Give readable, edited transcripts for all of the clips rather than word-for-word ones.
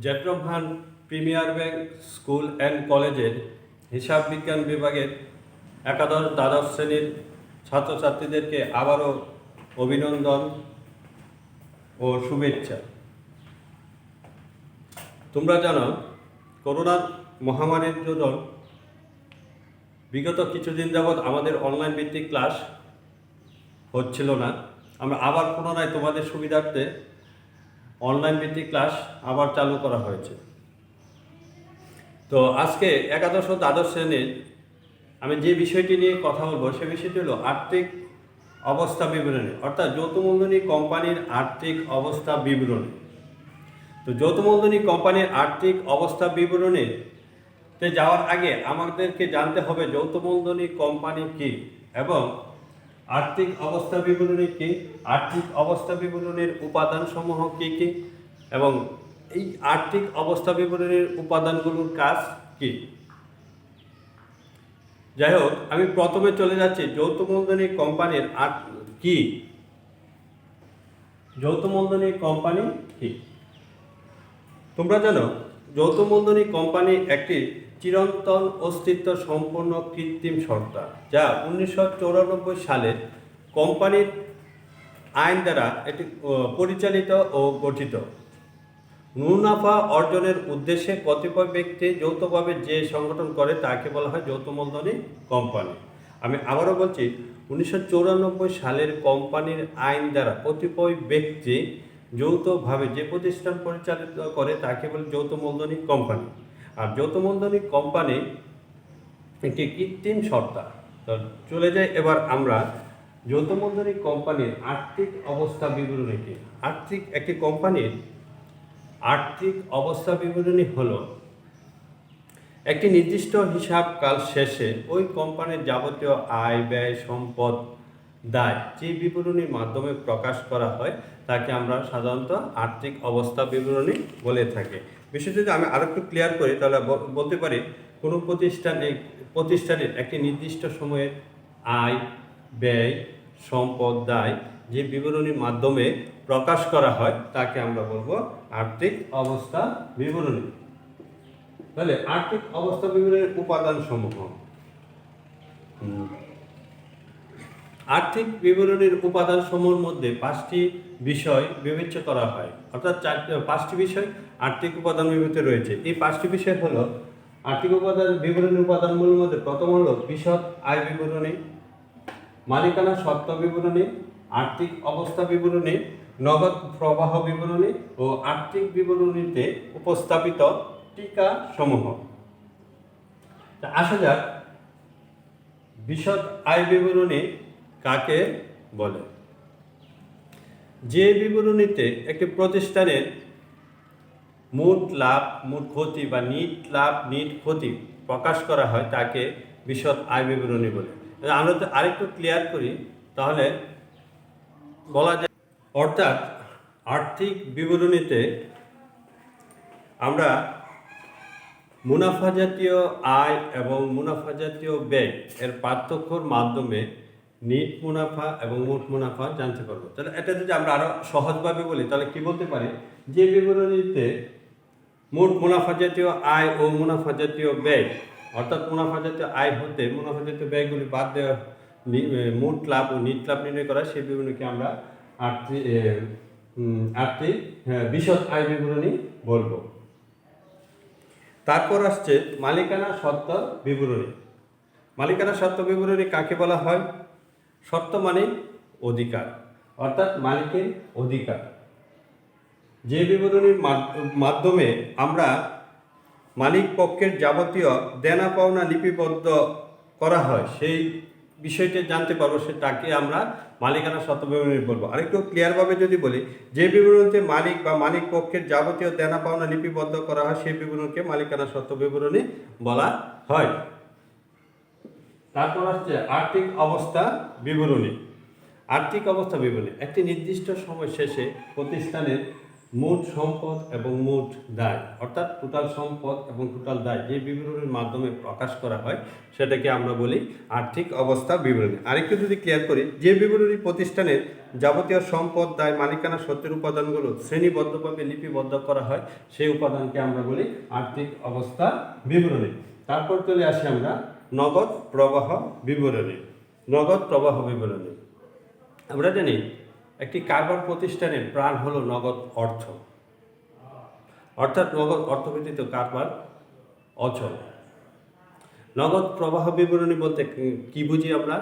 জেট্রোভান premier bank school and কলেজের হিসাব বিজ্ঞান বিভাগের একাদশ দ্বাদশ শ্রেণীর ছাত্রছাত্রীদেরকে আবারও অভিনন্দন ও শুভেচ্ছা। তোমরা জানো, করোনা মহামারীর জন্য বিগত কিছুদিন যাবৎ আমাদের অনলাইন ভিত্তিক ক্লাস হচ্ছিল না। আমরা আবার পুনরায় তোমাদের সুবিধার্থে অনলাইন ভিত্তিক ক্লাস আবার চালু করা হয়েছে। তো আজকে একাদশ ও দ্বাদশ শ্রেণীর আমি যে বিষয়টি নিয়ে কথা বলবো সে বিষয়টি হলো আর্থিক অবস্থা বিবরণী, অর্থাৎ যৌথ মূলধনী কোম্পানির আর্থিক অবস্থা বিবরণী। তো যৌথ মূলধনী কোম্পানির আর্থিক অবস্থা বিবরণীতে যাওয়ার আগে আমাদেরকে জানতে হবে যৌথ মূলধনী কোম্পানি কী এবং আর্থিক অবস্থা বিবরণী কী, আর্থিক অবস্থা বিবরণীর উপাদানসমূহ কী কী এবং এই আর্থিক অবস্থা বিবরণীর উপাদানগুলোর কাজ কী। যাই হোক, আমি প্রথমে চলে যাচ্ছি যৌথ মূলধনী কোম্পানির কি। যৌথ মূলধনী কোম্পানি কি তোমরা জানো, যৌথ মূলধনী কোম্পানি একটি চিরন্তন অস্তিত্ব সম্পন্ন কৃত্রিম সত্তা, যা 1994 সালে কোম্পানির আইন দ্বারা এটি পরিচালিত ও গঠিত। মুনাফা অর্জনের উদ্দেশ্যে কতিপয় ব্যক্তি যৌথভাবে যে সংগঠন করে তাকে বলা হয় যৌথ মূলধনী কোম্পানি। আমি আবারও বলছি, 1994 সালের কোম্পানির আইন দ্বারা কতিপয় ব্যক্তি যৌথভাবে যে প্রতিষ্ঠান পরিচালিত করে তাকে বলে যৌথ মূলধনী কোম্পানি। আর যৌথ মূলধনী কোম্পানি একটি কৃত্রিম সত্তা। তো চলে যাই এবার আমরা যৌথ মূলধনী কোম্পানির আর্থিক অবস্থা বিবরণী কি। একটি কোম্পানির আর্থিক অবস্থা বিবরণী হলো একটি নির্দিষ্ট হিসাবকাল শেষে ওই কোম্পানির যাবতীয় আয়, ব্যয়, সম্পদ, দায় যে বিবরণীর মাধ্যমে প্রকাশ করা হয় তাকে আমরা সাধারণত আর্থিক অবস্থা বিবরণী বলে থাকি। বিষয়টি যদি আমি আরেকটু ক্লিয়ার করি তাহলে বলতে পারি, কোনো প্রতিষ্ঠানের একটি নির্দিষ্ট সময়ের আয়, ব্যয়, সম্পদ, দায় যে বিবরণীর মাধ্যমে প্রকাশ করা হয় তাকে আমরা বলবো আর্থিক অবস্থা বিবরণী। তাহলে আর্থিক অবস্থা বিবরণীর উপাদান সমূহ। আর্থিক বিবরণীর উপাদান সমূহের মধ্যে 5টি বিষয় বিবেচ্য করা হয়, অর্থাৎ 5টি বিষয় আর্থিক উপাদান বিবরণীতে রয়েছে। এই 5টি বিষয় হলো আর্থিক বিবরণীর উপাদানগুলোর মধ্যে প্রথম হলো বিশদ আয় বিবরণী, মালিকানা সত্ত্ব বিবরণী, আর্থিক অবস্থা বিবরণী, নগদ প্রবাহ বিবরণী ও আর্থিক বিবরণীতে উপস্থাপিত টিকা সমূহ। আসা যাক, বিশদ আয় বিবরণী কাকে বলে। যে বিবরণীতে একটি প্রতিষ্ঠানের মোট লাভ, মোট ক্ষতি বা নিট লাভ, নিট ক্ষতি প্রকাশ করা হয় তাকে বিশদ আয় বিবরণী বলে। আমরা তো আরেকটু ক্লিয়ার করি তাহলে বলা যায়, অর্থাৎ আর্থিক বিবরণীতে আমরা মুনাফা জাতীয় আয় এবং মুনাফা জাতীয় ব্যয় এর পার্থক্যর মাধ্যমে নিট মুনাফা এবং মোট মুনাফা জানতে পারবো। তাহলে এটা যদি আমরা আরও সহজভাবে বলি তাহলে কি বলতে পারি, যে বিবরণীতে মোট মুনাফা জাতীয় আয় ও মুনাফা জাতীয় ব্যয়, অর্থাৎ মুনাফা জাতীয় আয় হতে মুনাফা জাতীয় ব্যয়গুলি বাদ দেওয়া মোট লাভ ও নিট লাভ নির্ণয় করা, সেই বিবরণীকে আমরা বিশদ আয় বিবরণী বলবো। তারপর আসছে মালিকানা সত্ত্ব বিবরণী। মালিকানা সত্ত্ব বিবরণী কাকে বলা হয়? সত্ত্ব মানে অধিকার, অর্থাৎ মালিকের অধিকার। যে বিবরণীর মাধ্যমে আমরা মালিক পক্ষের যাবতীয় দেনা পাওনা লিপিবদ্ধ করা হয় সেই বিষয়টি জানতে পারবো, সেটাকে আমরা মালিকানা সত্ত্ব বিবরণী বলবো। আরেকটু ক্লিয়ারভাবে যদি বলি, যে বিবরণীতে মালিক বা মালিক পক্ষের যাবতীয় দেনা পাওনা লিপিবদ্ধ করা হয় সেই বিবরণীকে মালিকানা সত্ত্ব বিবরণী বলা হয়। তারপর আসছে আর্থিক অবস্থা বিবরণী। আর্থিক অবস্থা বিবরণী একটি নির্দিষ্ট সময় শেষে প্রতিষ্ঠানের মোট সম্পদ এবং মোট দায়, অর্থাৎ টোটাল সম্পদ এবং টোটাল দায় যে বিবরণীর মাধ্যমে প্রকাশ করা হয় সেটাকে আমরা বলি আর্থিক অবস্থা বিবরণী। আরেকটু যদি ক্লিয়ার করি, যে বিবরণী প্রতিষ্ঠানের যাবতীয় সম্পদ, দায়, মালিকানা সত্ত্বের উপাদানগুলো শ্রেণীবদ্ধভাবে লিপিবদ্ধ করা হয় সেই উপাদানকে আমরা বলি আর্থিক অবস্থা বিবরণী। তারপর চলে আসি আমরা নগদ প্রবাহ বিবরণী। নগদ প্রবাহ বিবরণী আমরা জানি একটি কারবার প্রতিষ্ঠানের প্রাণ হলো নগদ অর্থ, অর্থাৎ নগদ অর্থ ব্যতীত কারবার অচল। নগদ প্রবাহ বিবরণী বলতে কি বুঝি আমরা?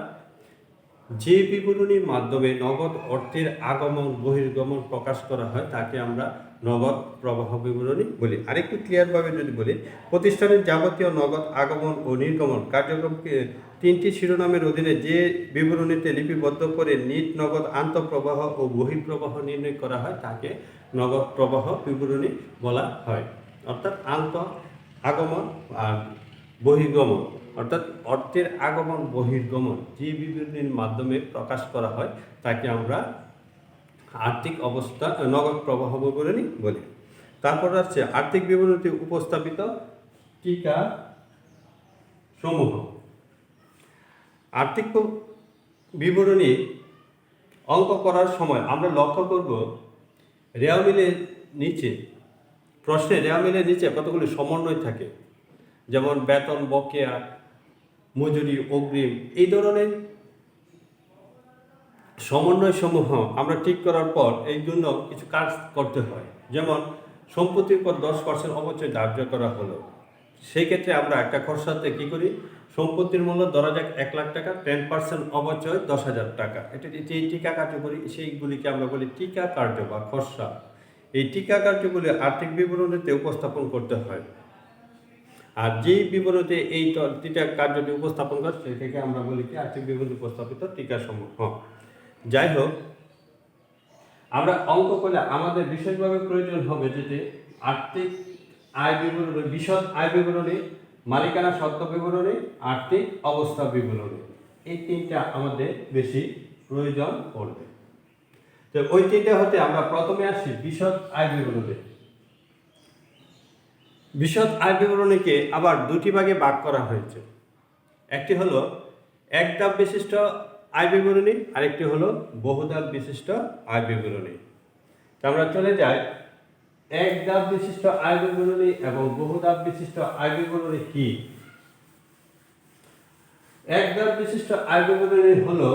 যে বিবরণীর মাধ্যমে নগদ অর্থের আগমন বহির্গমন প্রকাশ করা হয় তাকে আমরা নগদ প্রবাহ বিবরণী বলি। আরেকটু ক্লিয়ারভাবে যদি বলি, প্রতিষ্ঠানের যাবতীয় নগদ আগমন ও নির্গমন কার্যক্রমকে 3টি শিরোনামের অধীনে যে বিবরণীতে লিপিবদ্ধ করে নিট নগদ আন্তঃপ্রবাহ ও বহিঃপ্রবাহ নির্ণয় করা হয় তাকে নগদ প্রবাহ বিবরণী বলা হয়। অর্থাৎ আগমন আর বহির্গমন, অর্থাৎ অর্থের আগমন বহির্গমন যে বিবরণীর মাধ্যমে প্রকাশ করা হয় তাকে আমরা আর্থিক অবস্থা নগদ প্রবাহ বিবরণী বলি। তারপর আছে আর্থিক বিবরণীতে উপস্থাপিত টিকা সমূহ। আর্থিক বিবরণী অঙ্ক করার সময় আমরা লক্ষ্য করব রেওয়া মিলের নিচে, প্রশ্নে রেওয়া মিলের নিচে কতগুলি সমন্বয় থাকে, যেমন বেতন, বকেয়া, মজুরি, অগ্রিম, এই ধরনের সমন্বয় সমূহ আমরা ঠিক করার পর এই জন্য কিছু কাজ করতে হয়। যেমন সম্পত্তির পর 10% অবচয় ধার্য করা হলো, সেই ক্ষেত্রে আমরা একটা খরচাতে কী করি, সম্পত্তির মূল্য ধরা যাক 1 লাখ টাকা, 10% অবচয় 10,000 টাকা, এটা যে টিকা কার্যকরী সেইগুলিকে আমরা বলি টিকা কার্য বা খরচা। এই টিকা কার্যগুলি আর্থিক বিবরণীতে উপস্থাপন করতে হয়। আর যেই বিবরণীতে এই টিকা কার্যটি উপস্থাপন করে সেটাকে আমরা বলি কি আর্থিক বিবরণী উপস্থাপিত টিকা সমূহ। যাই হোক, আমরা অঙ্ক করলে আমাদের বিশেষভাবে প্রয়োজন হবে যেটি আর্থিক আয় বিবরণী, বিশদ আয় বিবরণী, মালিকানা সত্ত্ব বিবরণী, আর্থিক অবস্থা বিবরণী, এই তিনটা আমাদের বেশি প্রয়োজন পড়বে। তো ওই তিনটা হতে আমরা প্রথমে আসি বিশদ আয় বিবরণী। বিশদ আয় বিবরণীকে আবার দুটি ভাগে ভাগ করা হয়েছে। একটি হলো এক ধাপ বিশিষ্ট আয় বিবরণী, আরেকটি হলো বহুধাপ বিশিষ্ট আয় বিবরণী। তো আমরা চলে যাই এক ধাপ বিশিষ্ট আয় বিবরণী এবং বহুধাপ বিশিষ্ট আয় বিবরণী কি। এক ধাপ বিশিষ্ট আয় বিবরণী হলো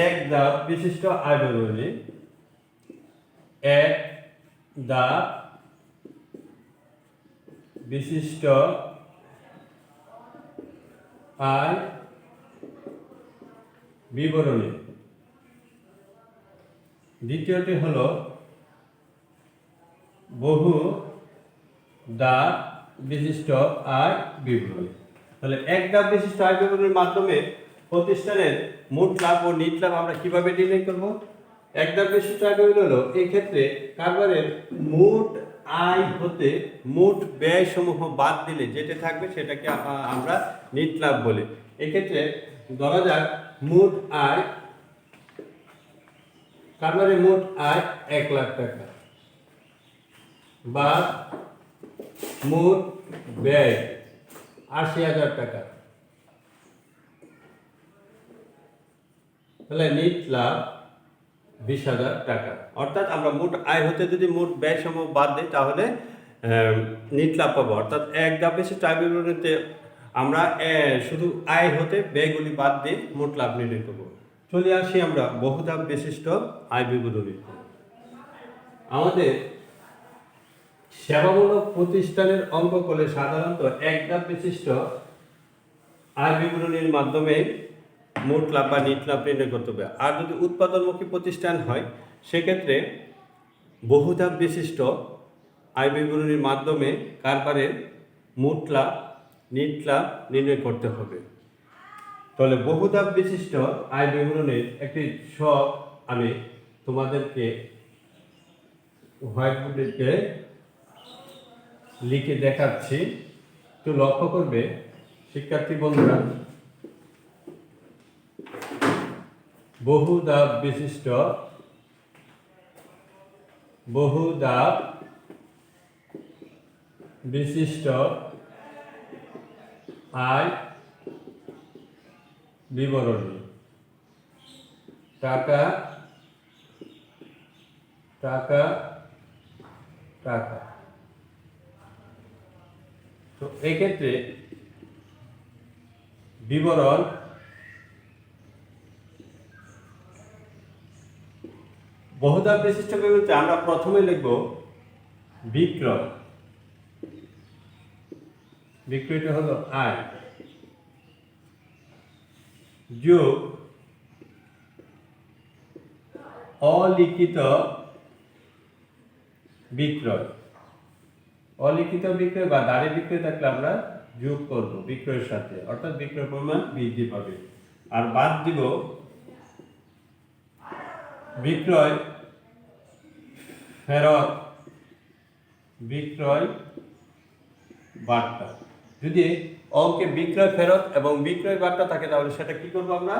এক ধাপ বিশিষ্ট আয় বিবরণী, এক ধাপ বিশিষ্ট আয় বিবরণী। দ্বিতীয়টি হলো বহু ধাপ বিশিষ্ট আয় বিবরণী। তাহলে এক ধাপ বিশিষ্ট আয় বিবরণীর মাধ্যমে প্রতিষ্ঠানের মোট লাভ ও নিট লাভ আমরা কিভাবে নির্ণয় করব? এক ধাপ বিশিষ্ট আয় বিবরণী হলো এই ক্ষেত্রে কারবারের মোট আয় হতে মোট ব্যয় সমূহ বাদ দিলে যেটা থাকবে সেটাকে আমরা নিট লাভ বলি। এক্ষেত্রে ধরা যাক মোট আয়, কারবারের মোট আয় 1 লাখ টাকা বা মোট ব্যয় 80,000 টাকা, তাহলে নিট লাভ 20,000 টাকা। অর্থাৎ আমরা মোট আয় হতে যদি মোট ব্যয় সমূহ বাদ দিই তাহলে নিট লাভ পাবো। অর্থাৎ এক ধাপ বিশিষ্ট আয় বিবরণীতে আমরা শুধু আয় হতে ব্যয়গুলি বাদ দিয়ে মোট লাভ নির্ণয় করব। চলে আসি আমরা বহুধাপ বিশিষ্ট আয় বিবরণী। আমাদের সেবামূলক প্রতিষ্ঠানের অঙ্ক করলে সাধারণত এক ধাপ বিশিষ্ট আয় বিবরণীর মাধ্যমে মোট লাভ বা নিট লাভ নির্ণয় করতে হবে। আর যদি উৎপাদনমুখী প্রতিষ্ঠান হয় সেক্ষেত্রে বহুধাপ বিশিষ্ট আয় বিবরণীর মাধ্যমে কারবারের মোট লাভ নিট লাভ নির্ণয় করতে হবে। তাহলে বহুধাপ বিশিষ্ট আয় বিবরণীর একটি ছক আমি তোমাদেরকে হোয়াইট বোর্ডে লিখে দেখাচ্ছি, একটু লক্ষ্য করবে শিক্ষার্থী বন্ধুরা। বহুধাপ বিশিষ্ট বহু ধাপ বিশিষ্ট আয় বিবরণী। টাকা টাকা টাকা। তো এক্ষেত্রে বিবরণ বহুধাপ বিশিষ্ট বিবরণীতে আমরা প্রথমে লিখব বিক্রয়। বিক্রয়টা হলো আয় যোগ অলিখিত বিক্রয়। অলিখিত বিক্রয় বা দাঁড়ি বিক্রয় থাকলে আমরা যোগ করব বিক্রয়ের সাথে, অর্থাৎ বিক্রয় পরিমাণ বৃদ্ধি পাবে। আর বাদ দিব বিক্রয় ফেরত বিক্রয় বার্তা। যদি অঙ্কে বিক্রয় ফেরত এবং বিক্রয় বার্তা থাকে তাহলে সেটা কি করব আমরা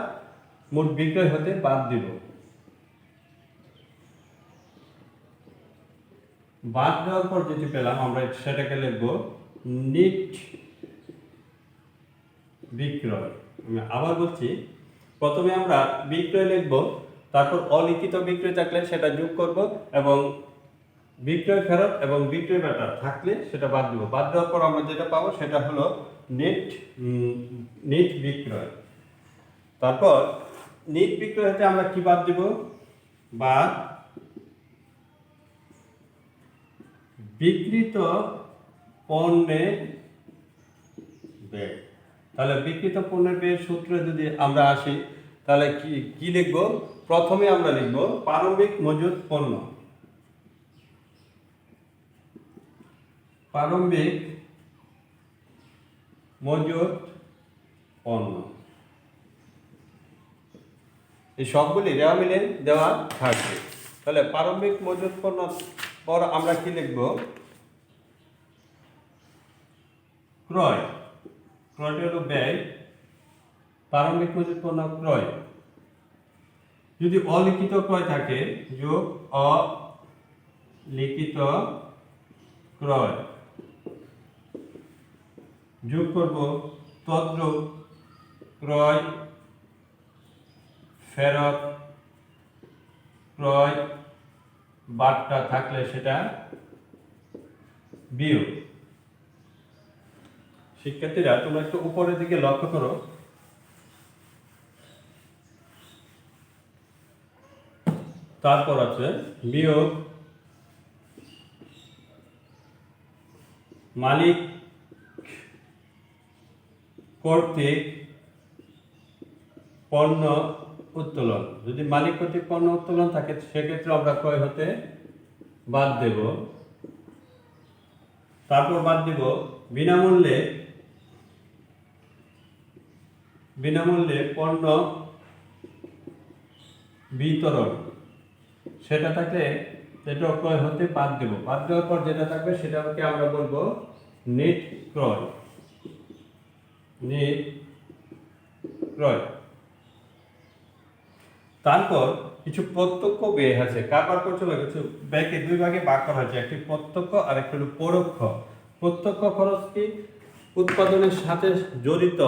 মোট বিক্রয় হতে বাদ দিব। বাদ দেওয়ার পর যেটি পেলাম আমরা সেটাকে লিখব নিট বিক্রয়। আমি আবার বলছি, প্রথমে আমরা বিক্রয় লিখব, তারপর অলিখিত বিক্রয় থাকলে সেটা যোগ করব এবং বিক্রয় ফেরত এবং বিক্রয় বার্তা থাকলে সেটা বাদ দিব। বাদ দেওয়ার পর আমরা যেটা পাবো সেটা হলো নিট বিক্রয়। তারপর নিট বিক্রয় হতে আমরা কি বাদ দিব? বাদ বিক্রিত পণ্যের ব্যয়। তাহলে বিক্রিত পণ্যের ব্যয়ের সূত্রে যদি আমরা আসি তাহলে কি লিখব? প্রথমে আমরা লিখব প্রারম্ভিক মজুত পণ্য। প্রারম্ভিক মজুত পণ্য, এই সবগুলি রেওয়া মিলে দেওয়া থাকবে। তাহলে প্রারম্ভিক মজুত পণ্য পর আমরা কি লিখব? ক্রয়। ক্রয়টি হলো ব্যয়। প্রারম্ভিক মজুত পণ্য ক্রয়। যদি অলিখিত ক্রয় থাকে যোগ অলিখিত ক্রয়, যোগ করব তদ্রূপ ক্রয় ফেরত ক্রয় বার্তা থাকলে সেটা বিয়োগ। শিক্ষার্থীরা তোমরা একটু উপরের দিকে লক্ষ্য করো। তারপর আছে বিয়োগ মালিক কর্তৃক পণ্য উত্তোলন। যদি মালিক কর্তৃক পণ্য উত্তোলন থাকে সেক্ষেত্রে আমরা ক্রয় হতে বাদ দেব। তারপর বাদ দিব বিনামূল্যে পণ্য বিতরণ। সেটা থাকলে সেটা ক্রয় হতে বাদ দেব। বাদ দেওয়ার পর যেটা থাকবে সেটাকে আমরা বলবো নেট ক্রয়। নেট ক্রয়। তারপর কিছু প্রত্যক্ষ ব্যয় আছে। কারবার করতে হবে কিছু ব্যয়কে দুই ভাগে ভাগ করা হয়েছে, একটি প্রত্যক্ষ আর একটি হলো পরোক্ষ। প্রত্যক্ষ খরচ কি? উৎপাদনের সাথে জড়িত,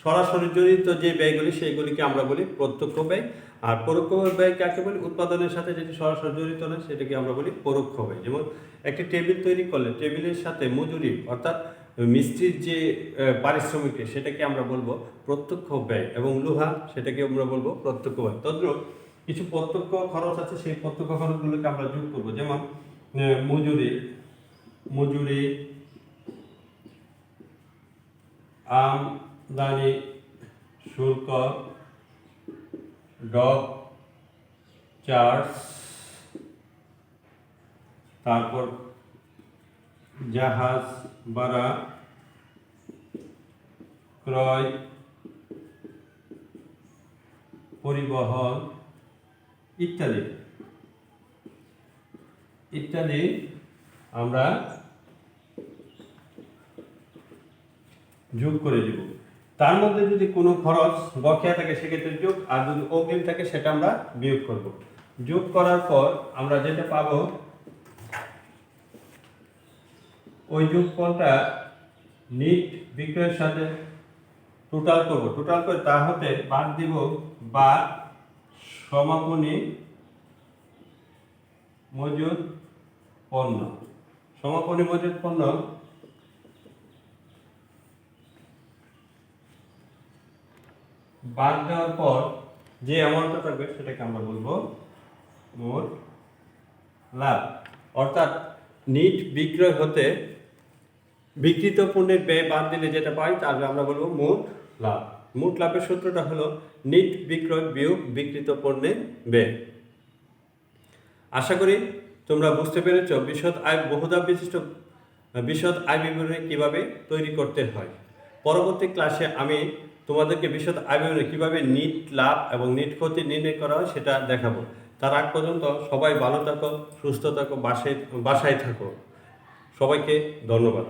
সরাসরি জড়িত যে ব্যয়গুলি সেইগুলিকে আমরা বলি প্রত্যক্ষ ব্যয়। আর পরোক্ষ ব্যয় কাকে বলি? উৎপাদনের সাথে যেটি সরাসরি জড়িত নয় সেটাকে আমরা বলি পরোক্ষ ব্যয়। যেমন একটি টেবিল তৈরি করলে টেবিলের সাথে মজুরি অর্থাৎ মিস্ত্রির যে পারিশ্রমিক সেটাকে আমরা বলবো প্রত্যক্ষ ব্যয়, এবং লোহা সেটাকে আমরা বলবো প্রত্যক্ষ ব্যয়। তদ্রূপ কিছু প্রত্যক্ষ খরচ আছে, সেই প্রত্যক্ষ খরচগুলোকে আমরা যোগ করবো। যেমন মজুরি আমদানি শুল্ক, ডক চার্জ, তারপর জাহাজ ভাড়া, ক্রয়, পরিবহন ইত্যাদি ইত্যাদি আমরা যোগ করে দিব। তার মধ্যে যদি কোনো খরচ বকেয়া থাকে সেক্ষেত্রে যোগ, আর যদি অগ্রিম থাকে সেটা আমরা বিয়োগ করব। যোগ করার পর আমরা যেটা পাবো ওই যোগফলটা নিট বিক্রয়ের সাথে টোটাল করব, টোটাল করে তা হতে বাদ দিব বা সমাপনী মজুদ পণ্য। সমাপনী মজুদ পণ্য বাদ দেওয়ার পর যে অ্যামাউন্টটা থাকবে সেটাকে আমরা বলবো মোট লাভ। অর্থাৎ নিট বিক্রয় হতে বিক্রিত পণ্যের ব্যয় বাদ দিলে যেটা পাই তাহলে আমরা বলবো মোট লাভ। মোট লাভের সূত্রটা হলো নিট বিক্রয় বিয়োগ বিক্রিত পণ্যের ব্যয়। আশা করি তোমরা বুঝতে পেরেছ বিশদ আয় বহুধা বিশিষ্ট বিশদ আয় বিবরণী কিভাবে তৈরি করতে হয়। পরবর্তী ক্লাসে আমি তোমাদেরকে বিশদ আয় বিবরণী কিভাবে নিট লাভ এবং নিট ক্ষতি নির্ণয় করা হয় সেটা দেখাবো। তার আগ পর্যন্ত সবাই ভালো থাকো, সুস্থ থাকো, বাসায় থাকো। সবাইকে ধন্যবাদ।